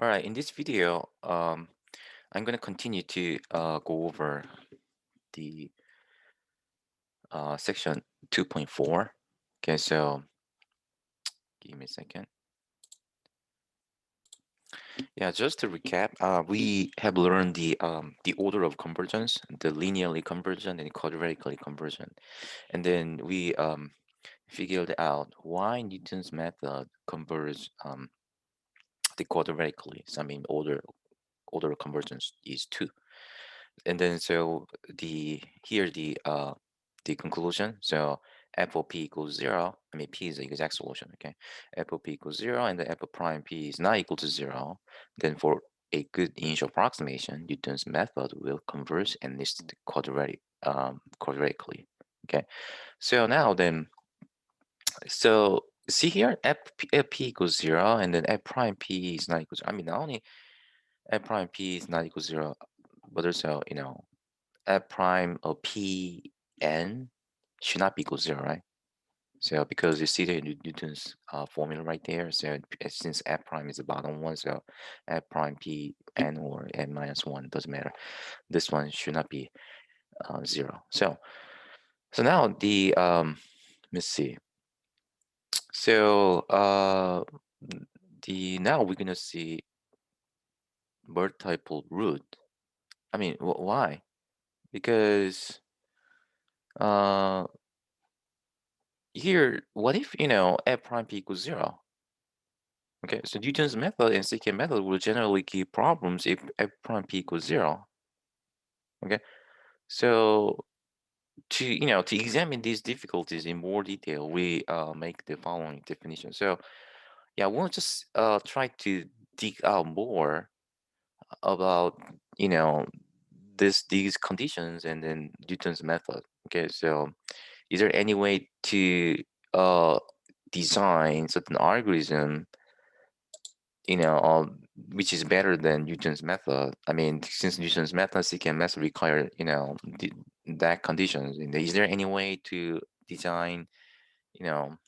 All right, in this video, I'm going to continue to go over the section 2.4. Okay, so give me a second. Yeah, just to recap, we have learned the order of convergence, the linearly convergent and quadratically convergent, and then we figured out why Newton's method converges the quadratically. So I mean, order of convergence is 2. And then so the conclusion. So f of p equals 0. I mean, p is the exact solution. Okay, f of p equals 0, and the f of prime p is not equal to 0. Then for a good initial approximation, Newton's method will converge and list quadratically. Okay, so now then, so see here, f p equals 0, and then f prime p is not equal to, I mean, not only f prime p is not equal to 0, but also, f prime of p n should not be equal to 0, right? So because you see the Newton's formula right there, so since f prime is the bottom one, so f prime p n or n minus 1 doesn't matter. This one should not be 0. So now let's see. So now we're gonna see multiple root. I mean, why? Because uh here, what if, f prime p equals 0? Okay, so Newton's method and secant method will generally give problems if f prime p equals 0. Okay, so to examine these difficulties in more detail, we make the following definition. So yeah, we'll just try to dig out more about these conditions and then Newton's method. Okay, so is there any way to uh, design certain algorithm, which is better than Newton's method? I mean, since Newton's method, secant method require, that conditions. And is there any way to design, you know,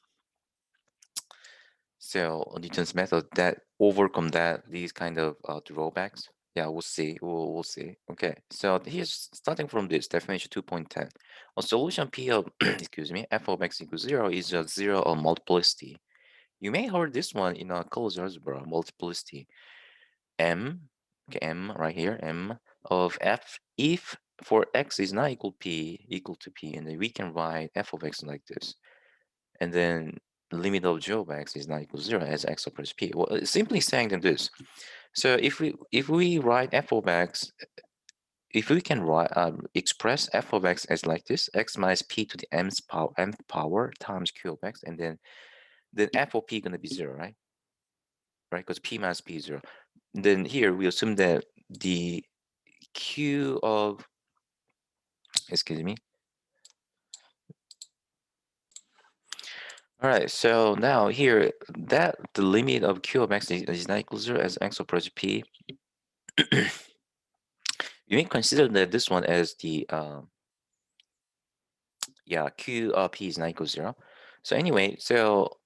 so Newton's method that overcome these kind of drawbacks? Yeah, we'll see. We'll see. Okay, so here's starting from this definition 2.10. A solution P of excuse me, f of x equals 0 is a 0 of multiplicity. You may heard this one in a closed algebra multiplicity. M, okay, M right here, M of f if for x is not equal to p, and then we can write f of x like this, and then the limit of g of x is not equal to 0 as x approaches p. Well, it's simply saying that this. So if we write f of x, if we can write express f of x as like this, x minus p to the mth power times q of x, and then f of p gonna be 0, right? Right, because p minus p is 0. Then here we assume that the q of, excuse me. All right, so now here that the limit of q of x is not equal to 0 as x approaches p. You may consider that this one as the yeah, q of p is not equal to 0. So anyway, so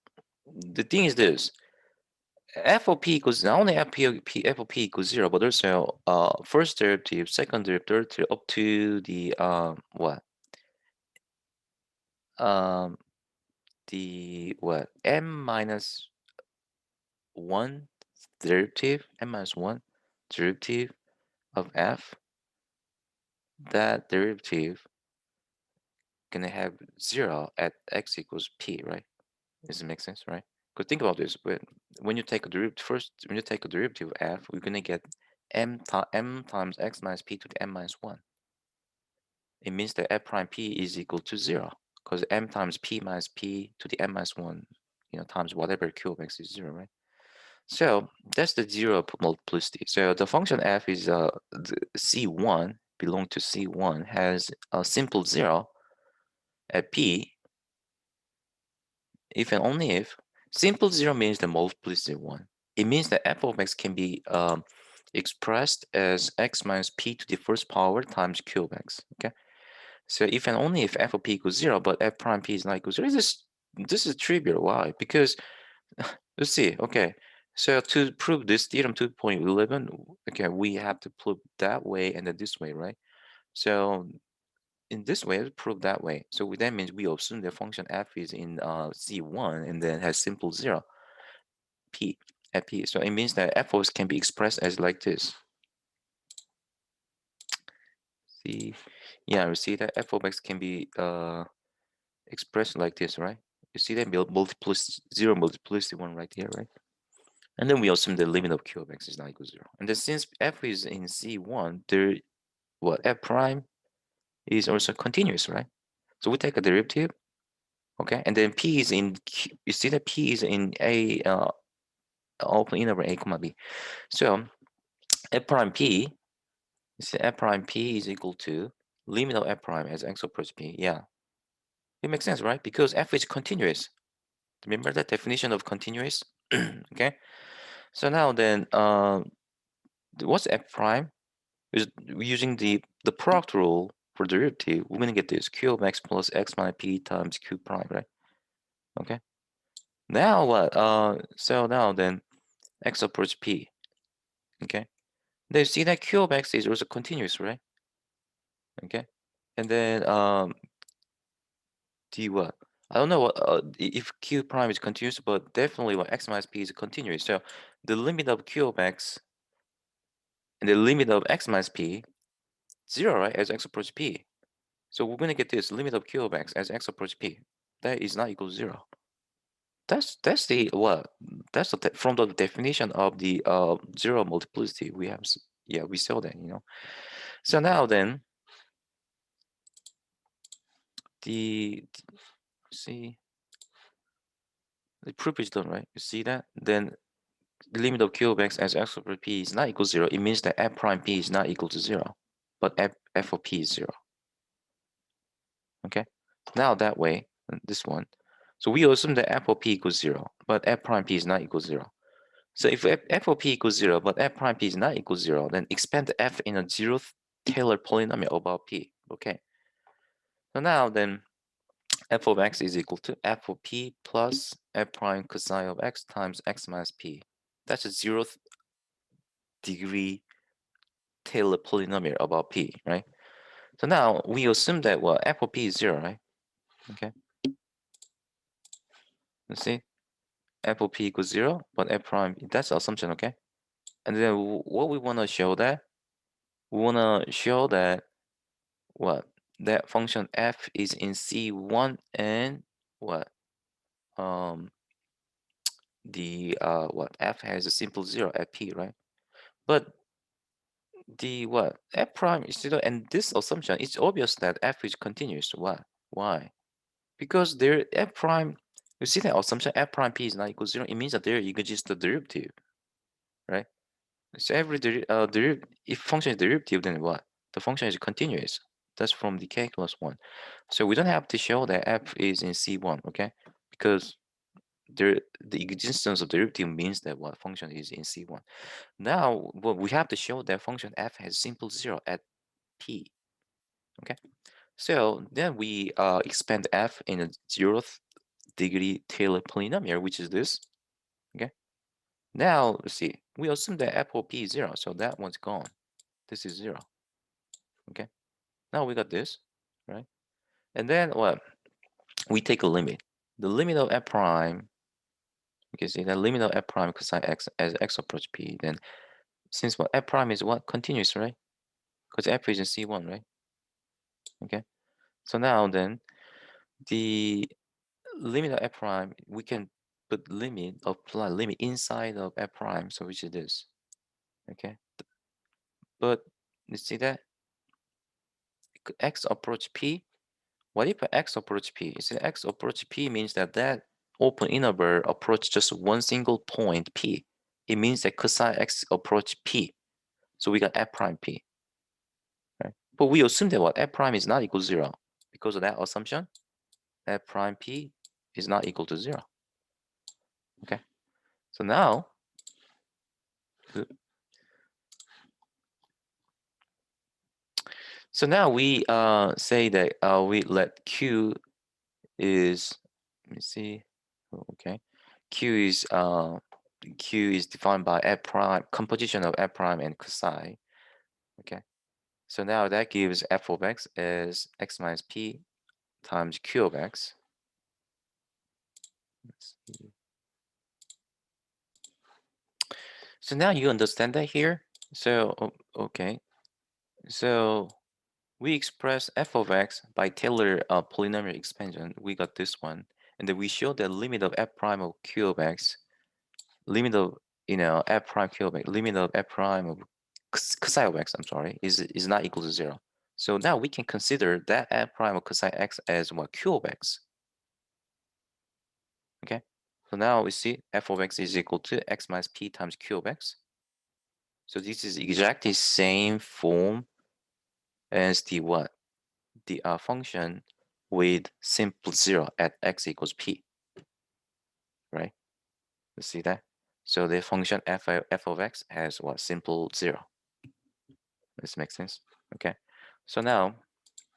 the thing is this: f of p equals not only f of p equals 0, but also first derivative, second derivative, third derivative, up to the what um the what m minus 1 derivative, m minus 1 derivative of f. That derivative gonna have 0 at x equals p, right? Does it make sense, right? Because think about this: when you take a derivative first, when you take a derivative of f, we're gonna get m times x minus p to the m minus 1. It means that f prime p is equal to 0, because m times p minus p to the m minus 1, times whatever q of x is 0, right? So that's the 0 multiplicity. So the function f is c1, belong to c1, has a simple 0 at p if and only if. Simple 0 means the multiplicity 1. It means that f of x can be expressed as x minus p to the first power times q of x. Okay, so if and only if f of p equals 0, but f prime p is not equal to 0. This is trivial. Why? Because let's see. Okay, So to prove this theorem 2.11, okay, we have to prove that way and then this way, right? So in this way, let's prove that way. So that means we assume the function f is in C1 and then has simple 0 p at p. So it means that f of x can be expressed as like this. See, yeah, we see that f of x can be expressed like this, right? You see that multiplicity 0 multiplicity 1 right here, right? And then we assume the limit of q of x is not equal to 0. And then since f is in C1, there what f prime is also continuous, right? So we take a derivative, okay, and then p is in q, you see that p is in a open interval a comma b. So f prime p, you see f prime p is equal to limit of f prime as x approach p. Yeah, it makes sense, right? Because f is continuous. Remember that definition of continuous? Okay. So now then, what's f prime? Is using the product rule for derivative, we're gonna get this q of x plus x minus p times q prime, right? Okay. Now what? So now then, x approach p. Okay. Then you see that q of x is also continuous, right? Okay. And then d what? I don't know what if q prime is continuous, but definitely what x minus p is continuous. So the limit of q of x and the limit of x minus p 0, right? As x approach p. So we're gonna get this limit of q of x as x approach p. That is not equal to 0. That's the what? That's from the definition of the 0 multiplicity. We have yeah, we saw that, you know. So now then the see the proof is done, right? You see that? Then the limit of q of x as x over p is not equal to 0. It means that f prime p is not equal to 0, but f of p is 0. Okay. Now that way, this one. So we assume that f of p equals 0, but f prime p is not equal to 0. So if f of p equals 0, but f prime p is not equal to 0, then expand f in a zeroth Taylor polynomial about p. Okay. So now then f of x is equal to f of p plus f prime cosine of x times x minus p. That's a zeroth degree Taylor polynomial about p, right? So now we assume that, well, f of p is 0, right? Okay. Let's see. F of p equals 0, but f prime, that's the assumption, okay? And then what we want to show that? We want to show that what? That function f is in C1 and what? Um, the what? F has a simple 0 at p, right? But the what? F prime is 0, and this assumption, it's obvious that f is continuous. Why? Why? Because there f prime, you see that assumption f prime p is not equal to 0, it means that there exists the derivative, right? So every if function is derivative, then what? The function is continuous. That's from the calculus one. So we don't have to show that f is in C1, okay? Because the existence of derivative means that what function is in C1. Now, what we have to show that function f has simple 0 at p, okay? So then we expand f in a 0th degree Taylor polynomial, which is this, okay? Now, let's see. We assume that f of p is 0, so that one's gone. This is 0, okay? Now we got this, right? And then what? We take a limit. The limit of f prime, you can see the limit of f prime cosine x as x approach p. Then since what f prime is what? Continuous, right? Because f is in C1, right? Okay. So now then the limit of f prime, we can put limit, apply limit inside of f prime, so which is this. Okay. But you see that x approach p. What if x approach p? You see x approach p means that open interval approach just one single point p. It means that cosine x approach p. So we got f prime p, right? But we assume that what f prime is not equal to 0. Because of that assumption, f prime p is not equal to 0. Okay. So now, we say that we let q is, let me see. Okay, q is Q is defined by f prime, composition of f prime and psi. Okay, so now that gives f of x is x minus p times q of x. So now you understand that here. So okay, so we express f of x by Taylor polynomial expansion. We got this one, and then we show the limit of f prime of q of x, limit of f prime q of x, limit of f prime of psi of x. I'm sorry, is not equal to 0. So now we can consider that f prime of psi x as what, q of x. Okay, so now we see f of x is equal to x minus p times q of x. So this is exactly same form as the what? The function with simple 0 at x equals p, right? You see that? So the function f of x has what? Simple 0. This makes sense? Okay. So now,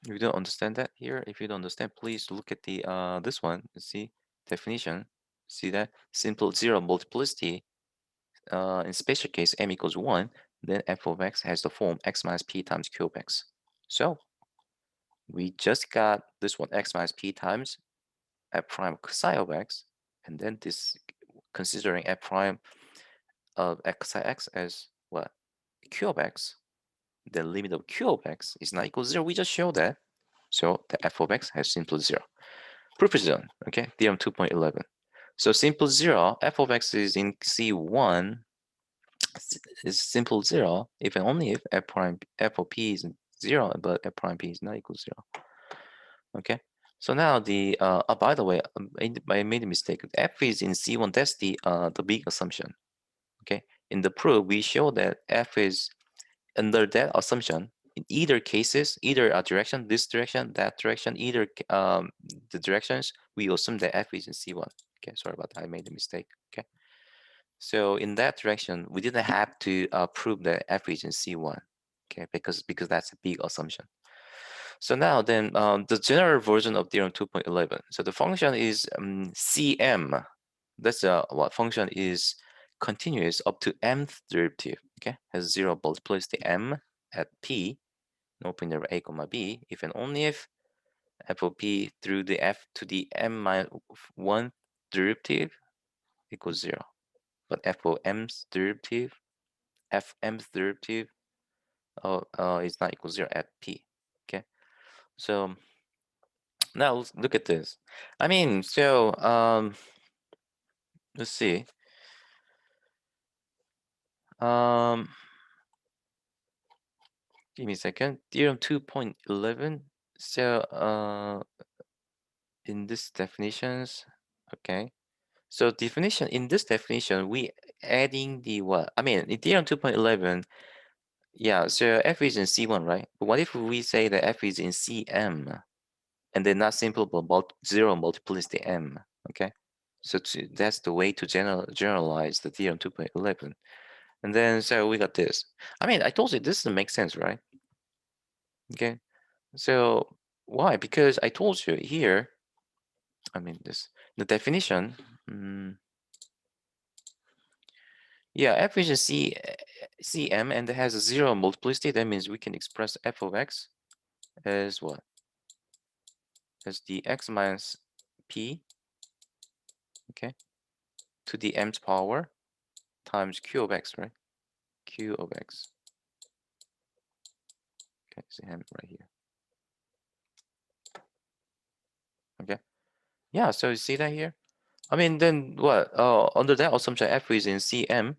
if you don't understand that here, if you don't understand, please look at the this one. You see definition. See that? Simple 0 multiplicity. In special case m equals 1, then f of x has the form x minus p times q of x. So we just got this one, x minus p times f prime psi of x, and then this considering f prime of x psi x as what? Q of x. The limit of q of x is not equal to 0. We just showed that. So the f of x has simple 0. Proof is done. Okay, theorem 2.11. So simple 0, f of x is in C1 is simple 0 if and only if f of p is 0, but f prime p is not equal to 0. Okay, so now the by the way, I made a mistake. F is in C1. That's the big assumption. Okay, in the proof we show that f is under that assumption. In either cases, either a direction, this direction, that direction, either the directions, we assume that f is in C1. Okay, sorry about that. I made a mistake. Okay, so in that direction, we didn't have to prove that f is in C1. Okay, because that's a big assumption. So now then the general version of theorem 2.11. So the function is Cm. That's what function is continuous up to mth derivative. Okay, has 0 multiplicity m at p, no point of a comma b, if and only if f of p through the f to the m minus 1 derivative equals 0. But f of m's derivative, f mth derivative is not equal to 0 at p. Okay, so now let's look at this. I mean, so let's see. Um, give me a second. Theorem 2.11. So in this definitions, okay. So definition in this definition, we adding the what? I mean, in theorem 2.11, yeah. So f is in C1, right? But what if we say that f is in Cm, and then not simple but 0 multiplicity m? Okay. So that's the way to generalize the theorem 2.11. And then so we got this. I mean, I told you this doesn't make sense, right? Okay. So why? Because I told you here, I mean this the definition. Yeah, f is a Cm and it has a 0 multiplicity. That means we can express f of x as what? As the x minus p, okay, to the mth power times q of x, right? Q of x. Okay, see him right here. Okay. Yeah, so you see that here? I mean, then what? Under that assumption, f is in Cm.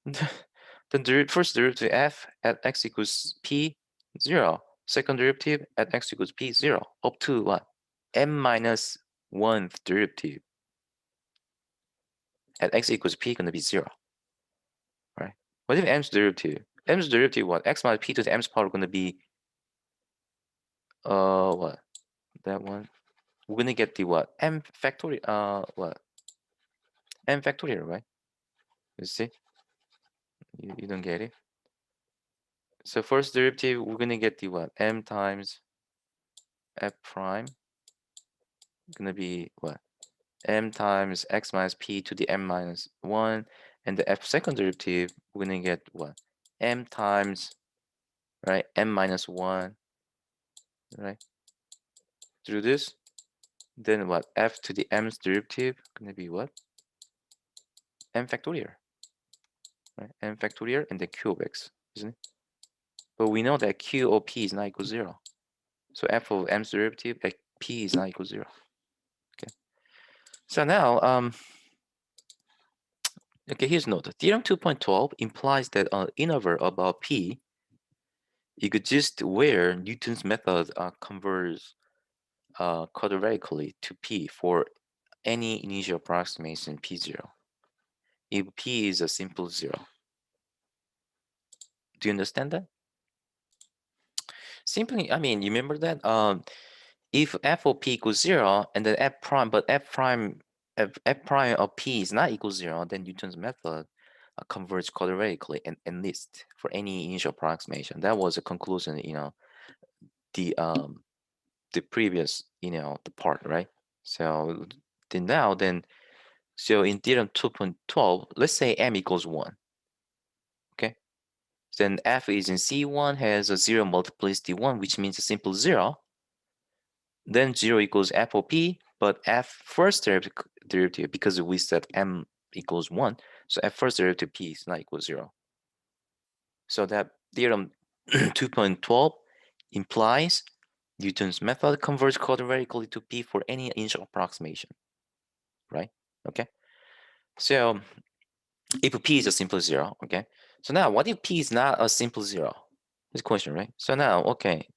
Then the first derivative f at x equals p 0. Second derivative at x equals p 0 up to what? M minus 1th derivative at x equals p gonna be 0, right? What if m's derivative? M's derivative what? X minus p to the m's power gonna be what? That one. We're gonna get the what? M factorial what? M factorial, right? You see? You don't get it? So first derivative, we're gonna get the what? M times f prime gonna be what? M times x minus p to the m minus 1, And the f second derivative, we're gonna get what? M times, right, m minus 1, right, through this. Then what? F to the m's derivative gonna be what? M factorial, right? M factorial and then q of x, isn't it? But we know that q of p is not equal to 0. So f of m's derivative at p is not equal to 0. Okay. So now, okay, here's note. Theorem 2.12 implies that an interval about p exists where Newton's method converges quadratically to p for any initial approximation p0 if p is a simple 0. Do you understand that? Simply, I mean, you remember that if f of p equals 0 and then f prime, but f prime of p is not equal to 0, then Newton's method converges quadratically and least for any initial approximation. That was a conclusion, the um the previous, the part, right? So so in theorem 2.12, let's say m equals 1. Okay. Then f is in C1 has a 0 multiplicity 1, which means a simple 0. Then 0 equals f of p, but f first derivative, because we said m equals 1, so f first derivative p is not equal to 0. So that theorem 2.12 implies Newton's method converges quadratically to p for any initial approximation, right? Okay. So if p is a simple 0, okay. So now what if p is not a simple 0? This question, right? So now, okay.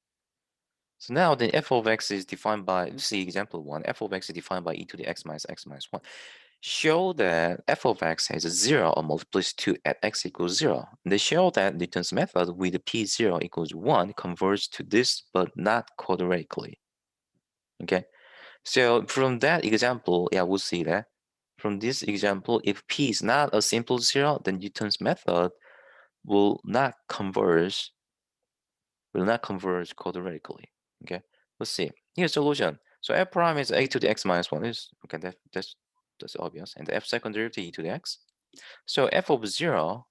So now the f of x is defined by, let's see example 1. F of x is defined by e to the x minus 1. Show that f of x has a 0 or multiplicity 2 at x equals 0. They show that Newton's method with p0 equals 1 converges to this, but not quadratically. Okay. So from that example, yeah, we'll see that. From this example, if p is not a simple 0, then Newton's method will not converge quadratically. Okay, let's see. Here's solution. So f prime is a to the x minus 1 is okay. That's obvious. And the f second derivative e to the x. So f of 0.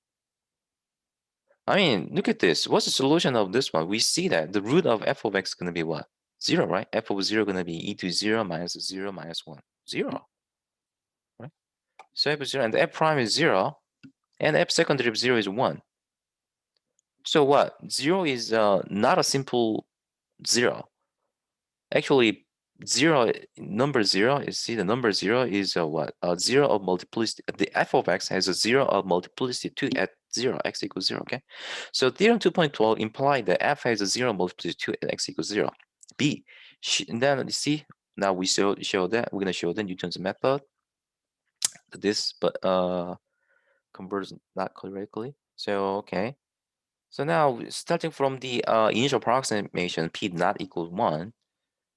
I mean, look at this. What's the solution of this one? We see that the root of f of x is going to be what? 0, right? F of 0 going to be e to 0 minus 0 minus 1. 0, right? So f of 0 and the f prime is 0, and f second derivative 0 is 1. So what? 0 is not a simple 0. Actually, number 0, you see the number 0 is what? 0 of multiplicity. The f of x has a 0 of multiplicity 2 at 0, x equals 0, okay? So theorem 2.12 implied that f has a 0 multiplicity 2 at x equals 0. B, and then you see, now we show that, we're going to show the Newton's method, this, but converts not correctly. So, okay. So now, starting from the initial approximation, p not equal 1,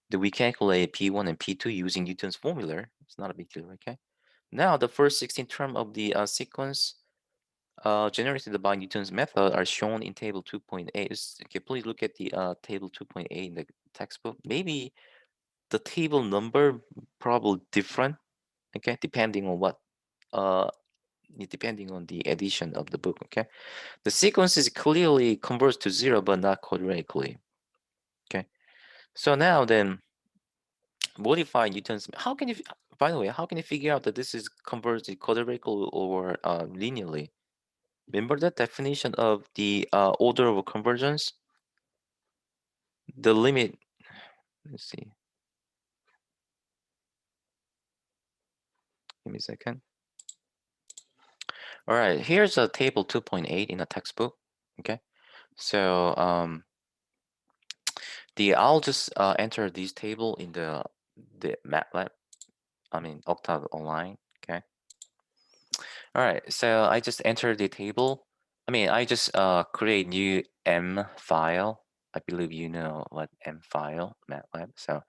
do we calculate P1 and P2 using Newton's formula? It's not a big deal, okay? Now, the first 16 term of the sequence generated by Newton's method are shown in table 2.8. Okay, please look at the table 2.8 in the textbook. Maybe the table number probably different, okay, depending on what, uh, depending on the edition of the book, okay? The sequence is clearly converts to 0, but not quadratically, okay? So now then, modify Newton's. How can you? By the way, how can you figure out that this is converged quadratically or linearly? Remember that definition of the order of convergence? The limit. Let's see. Give me a second. All right. Here's a table 2.8 in a textbook. Okay. So I'll just enter this table in the MATLAB. I mean Octave Online. Okay. All right, so I just enter the table. I mean, I just create new M file. I believe you know what M file, MATLAB. So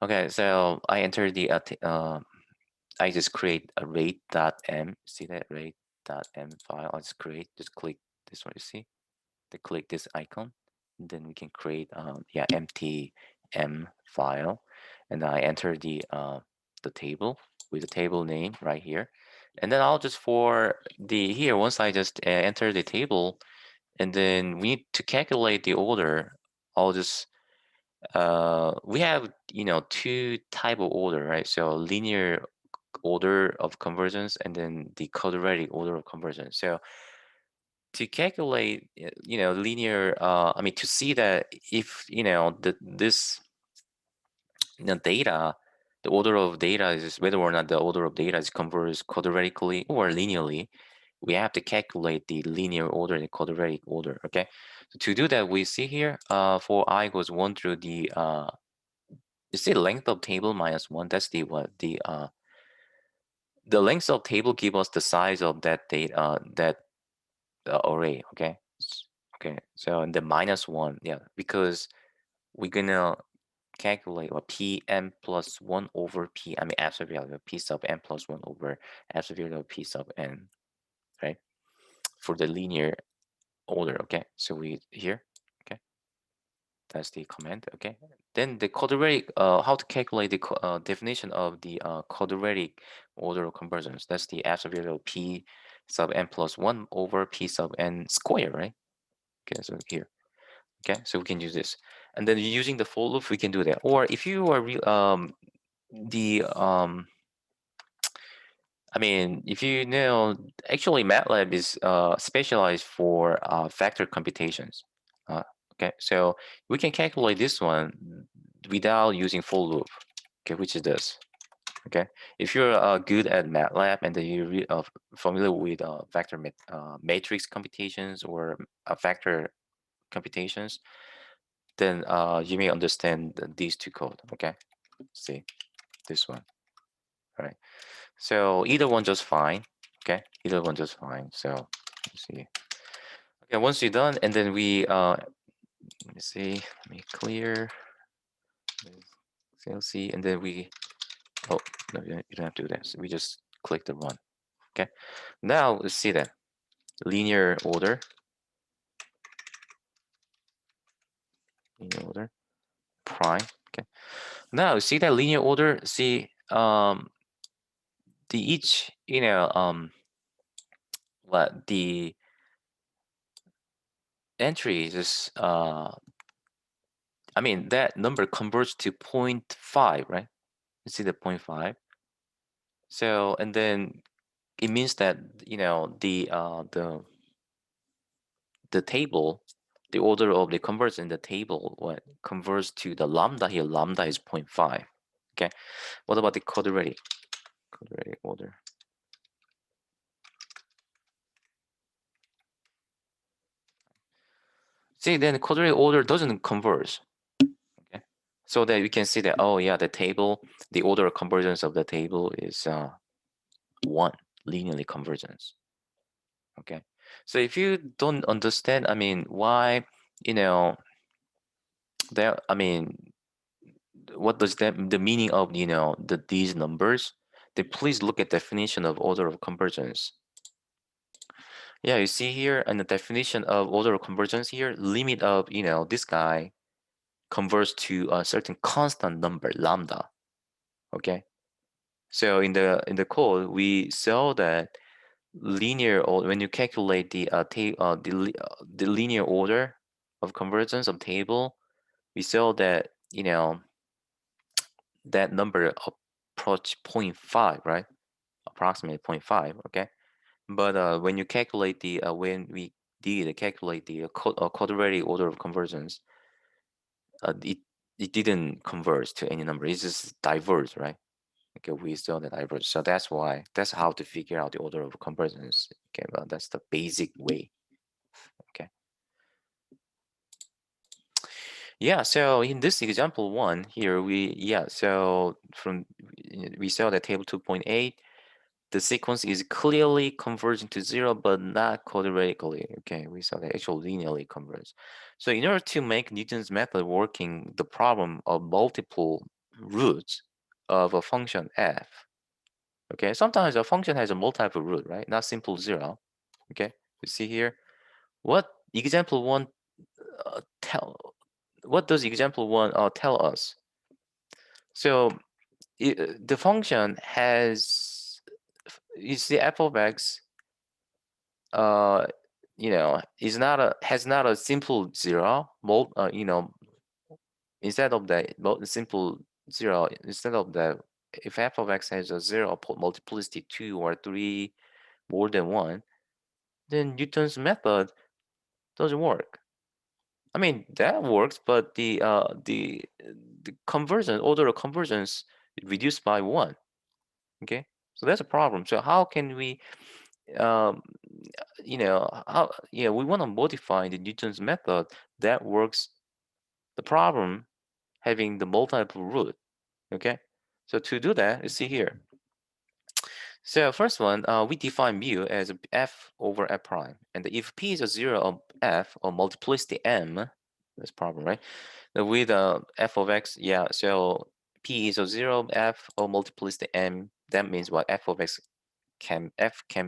okay, so I enter the I just create a rate.m. See that rate.m file? I just click this one. You see? They click this icon, and then we can create yeah, empty M file, and I enter the table with the table name right here. And then I'll just for the here, once I just enter the table, and then we need to calculate the order, I'll just we have two type of order, right? So linear order of convergence and then the quadratic order of convergence. So to calculate linear I mean to see that if this data, the order of data is whether or not the order of data is converged quadratically or linearly, we have to calculate the linear order and quadratic order. Okay, so to do that, we see here for I equals 1 through the you see length of table minus 1. That's the length of table give us the size of that data that array. Okay, okay, so and the minus 1, yeah, because we're gonna calculate or Pm plus 1 over P, I mean absolute value of P sub n plus 1 over absolute value of P sub n, right? For the linear order, okay? So we here, okay? That's the command, okay? Then the quadratic, how to calculate the definition of the quadratic order of convergence. That's the absolute value of P sub n plus 1 over P sub n square, right? Okay, so here. Okay, so we can use this, and then using the for loop we can do that. Or if you are the I mean, if you know, actually MATLAB is specialized for factor computations. Uh, okay, so we can calculate this one without using for loop. Okay, which is this. Okay, if you're good at MATLAB and then you're familiar with matrix computations or factor computations, then you may understand these two code. Okay, see this one. All right. So either one just fine. Okay, either one just fine. So let's see. Okay, once you're done, and then we let me see. Let me clear. CLC, and then we. Oh no, you don't have to do that. So we just click the run. Okay. Now let's see that linear order. Linear order prime. Okay. Now see that linear order. See the each what the entry is I mean that number converts to 0.5, right? You see the 0.5. So and then it means that the table, the order of the converts in the table what converts to the lambda here. Lambda is 0.5. Okay. What about the quadratic order? See, then the quadratic order doesn't converge. Okay. So that we can see that, oh yeah, the table, the order of convergence of the table is 1, linearly convergence. Okay. So if you don't understand, I mean, why, you know, there, I mean, what does that, the meaning of, these numbers, then please look at definition of order of convergence. Yeah, you see here in the definition of order of convergence here, limit of, this guy converts to a certain constant number, lambda. Okay. So in the code, we saw that linear, or when you calculate the linear order of convergence of table, we saw that that number approach 0.5, right? Approximately 0.5. Okay, but when you calculate the when we did calculate the quadratic order of convergence, it didn't converge to any number. It just diverged, right? Okay, we saw that diverge. So that's how to figure out the order of convergence. Okay, well, that's the basic way. Okay. Yeah, so in this example one here, so we saw that table 2.8, the sequence is clearly converging to 0, but not quadratically. Okay, we saw that actually linearly converge. So in order to make Newton's method working, the problem of multiple roots of a function f. Okay, sometimes a function has a multiple root, right? Not simple 0. Okay, you see here, what example one tell what does example one tell us? So the function has you see f of x, uh, is not a has not a simple zero. Instead of the simple zero, instead of the if f of x has a zero multiplicity 2 or 3 more than 1, then Newton's method doesn't work. I mean that works, but the conversion order of conversions reduced by 1. Okay, so that's a problem. So how can we um, how we want to modify the Newton's method that works the problem having the multiple root. Okay, so to do that, you see here. So first one, we define mu as f over f prime, and if p is a zero of f or multiplicity m, that's problem, right? With f of x, yeah. So p is a zero of f or multiplicity m. That means what? F of x can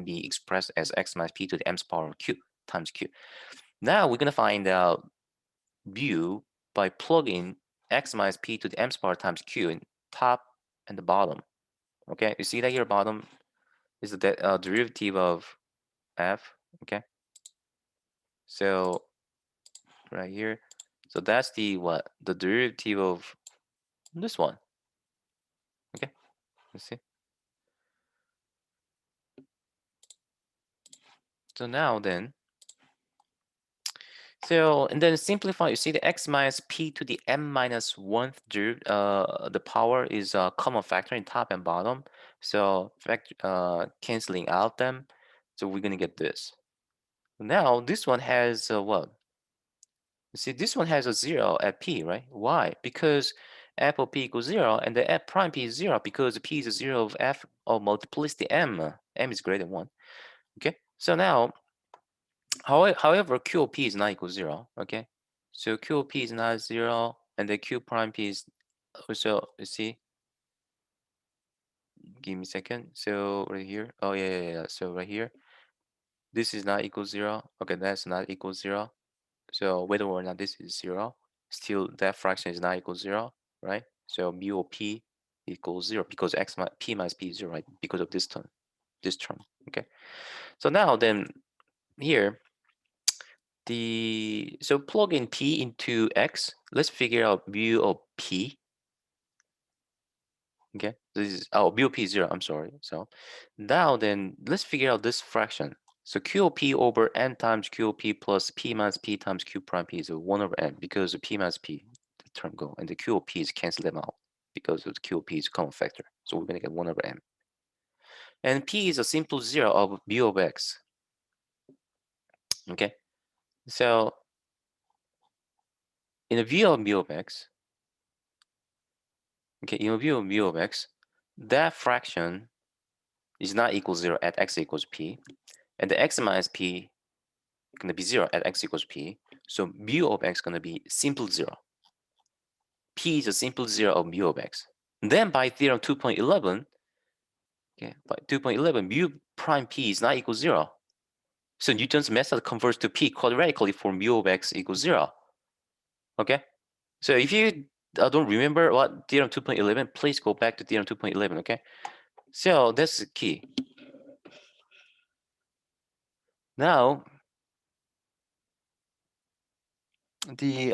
be expressed as x minus p to the m's power q times q. Now we're gonna find out mu by plugging x minus p to the m's power times q in top and the bottom. Okay, you see that here bottom is the derivative of f. Okay, so right here, so that's the what? The derivative of this one. Okay, let's see. So now then, so and then simplify. You see the x minus p to the m minus 1th the power is a common factor in top and bottom. So canceling out them. So we're gonna get this. Now this one has what? You see this one has a 0 at p, right? Why? Because f of p equals 0 and the f prime p is 0 because p is a 0 of f of multiplicity m. M is greater than 1. Okay, so now however, QOP is not equal 0, okay? So QOP is not 0, and the Q prime P is also, you see, give me a second. So right here, oh yeah. So right here, this is not equal 0. Okay, that's not equal 0. So whether or not this is 0, still that fraction is not equal 0, right? So mu of P equals 0 because P minus P is 0, right? Because of this term, okay? So now then here, so plug in p into x. Let's figure out mu of p. Okay, this is mu of p is 0. I'm sorry. So now then let's figure out this fraction. So q of p over n times q of p plus p minus p times q prime p is 1 over n because the p minus p the term go and the q of p is cancel them out because of the q of p is common factor. So we're gonna get 1 over n. And p is a simple 0 of mu of x. Okay, so in a view of mu of x, okay, in view of mu of x, that fraction is not equal 0 at x equals p, and the x minus p is going to be 0 at x equals p. So mu of x is going to be simple 0. P is a simple 0 of mu of x. And then by theorem 2.11, okay, by 2.11, mu prime p is not equal 0. So Newton's method converts to p quadratically for mu of x equals 0. Okay, so if you don't remember what theorem 2.11, please go back to theorem 2.11. Okay, so that's the key. Now the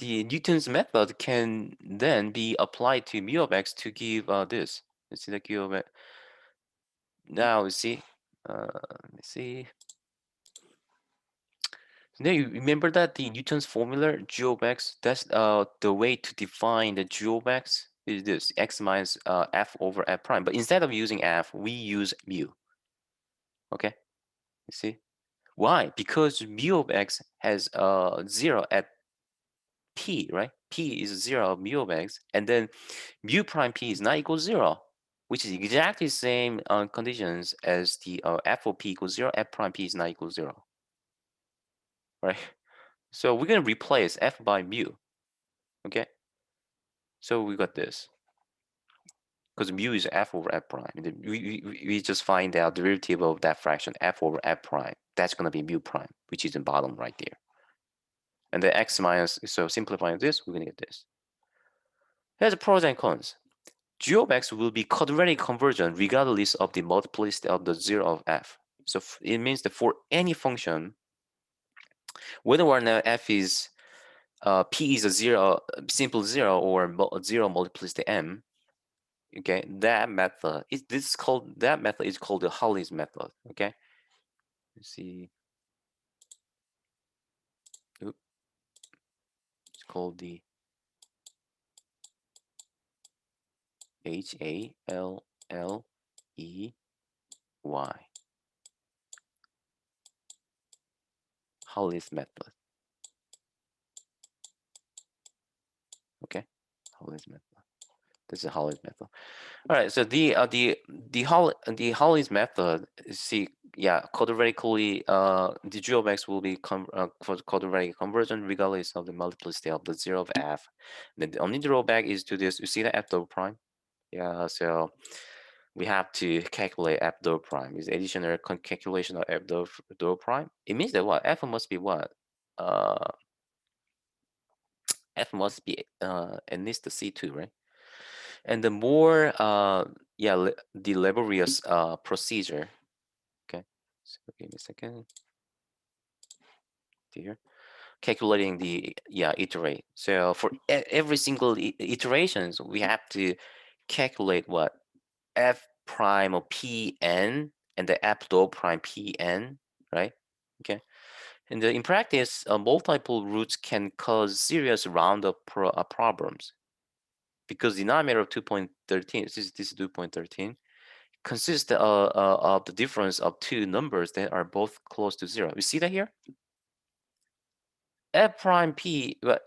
Newton's method can then be applied to mu of x to give this. Let's see the q of x. Now you see, let me see. Now you remember that the Newton's formula g of x. That's the way to define the g of x is this x minus f over f prime. But instead of using f, we use mu. Okay, you see why? Because mu of x has 0 at p, right? P is 0 mu of x, and then mu prime p is not equal 0, which is exactly the same conditions as the f of p equals 0, f prime p is not equal 0, right? So we're going to replace f by mu, okay? So we got this, because mu is f over f prime. And then we just find out derivative of that fraction, f over f prime. That's going to be mu prime, which is in bottom right there. And then x minus, so simplifying this, we're going to get this. Here's the pros and cons. g of x will be quadratic convergent regardless of the multiplicity of the zero of f. So it means that for any function, whether or not f is p is a zero, simple zero, or zero multiplicity m, okay, that method is that method is called the Hollis method. Okay, let's see. Oop, it's called the Halley Hollis method. Okay, Hollis method. This is Hollis method. All right, so the Hollis method, see, yeah, quadratically, the g of x will be quadratic convergent regardless of the multiplicity of the zero of f. Then the only drawback is to this. You see the f double prime? Yeah, so we have to calculate f double prime. Is additional calculation of f double prime? It means that what f must be what? Uh, f must be at least the c2, right? And the more yeah, the laborious procedure. Okay, so give me a second here. Calculating the, yeah, iterate. So for every single iterations, we have to calculate what f prime of pn and the f dou prime pn, right? Okay. And in practice, multiple roots can cause serious roundup problems because the denominator of 2.13, this is 2.13, consists of the difference of two numbers that are both close to zero. You see that here? F prime p, well,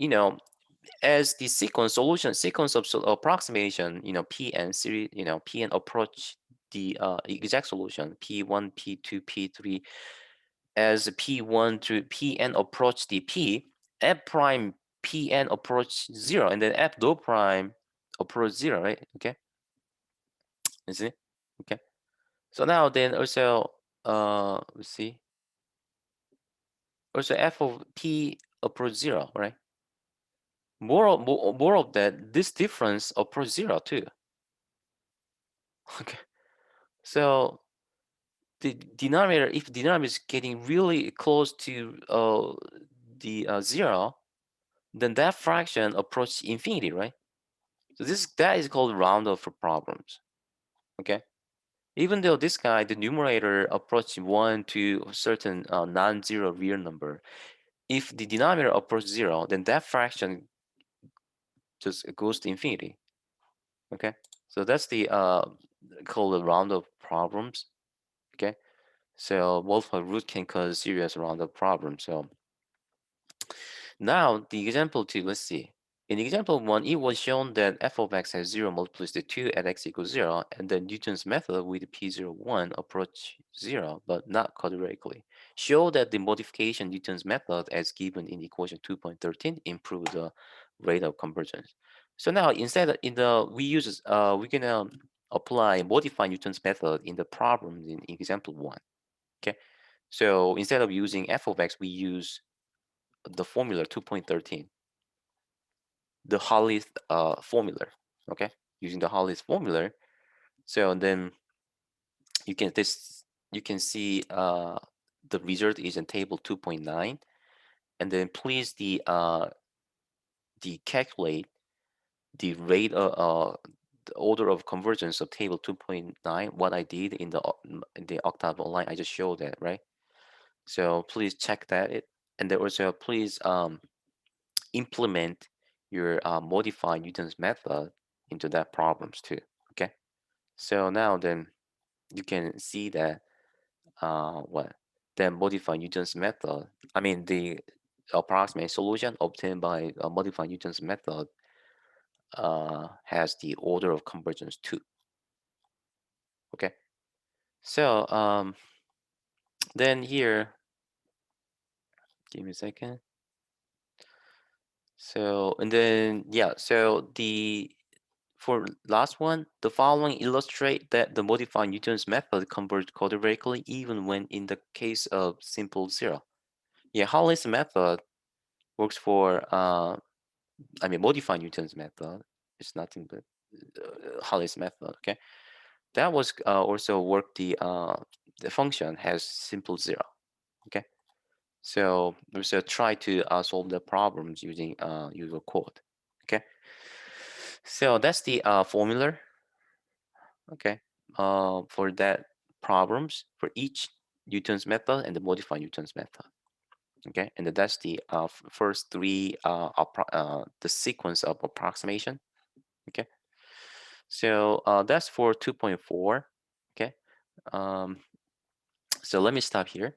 as the sequence of approximation, Pn series, Pn approach the exact solution, P1, P2, P3, as P1 to Pn approach the P, F prime Pn approach zero, and then F dou prime approach zero, right? Okay, you see? Okay. So now then also, let's see. Also f of p approach zero, right? More of that, this difference approach zero too. Okay. So the denominator, if the denominator is getting really close to the zero, then that fraction approaches infinity, right? So that is called round-off problems. Okay. Even though this guy, the numerator approaches 1 to a certain non-zero real number, if the denominator approaches zero, then that fraction just goes to infinity. Okay, so that's the called the round of problems. Okay, so multiple root can cause serious round of problems. So now the example two, let's see. In example one, it was shown that f of x has zero multiplicity 2 at x equals 0, and then Newton's method with p01 approach 0, but not quadratically. Show that the modification Newton's method as given in equation 2.13 improve the rate of convergence. So now instead of we can apply modify Newton's method in the problem in example one. Okay, so instead of using f of x, we use the formula 2.13, the Hollis formula. Okay, using the Hollis formula. So then you can see the result is in table 2.9, and then please the calculate the rate of the order of convergence of table 2.9. What I did in the Octave online, I just showed that, right? So please check that and then also please implement your modify Newton's method into that problems too. Okay, so now then you can see that what then modify Newton's method. I mean the approximate solution obtained by modify Newton's method has the order of convergence 2. Okay, so then here, give me a second. So and then yeah, so the for last one, the following illustrate that the modified Newton's method converges quadratically even when in the case of simple zero. Yeah, Hollis method works for I mean modified Newton's method. It's nothing but Hollis method. Okay, that was also work the function has simple zero. Okay, so there's a try to solve the problems using user code. Okay, so that's the formula. Okay, for that problems for each Newton's method and the modified Newton's method. Okay, and that's the first three the sequence of approximation. Okay, so that's for 2.4. Okay, um, so let me stop here.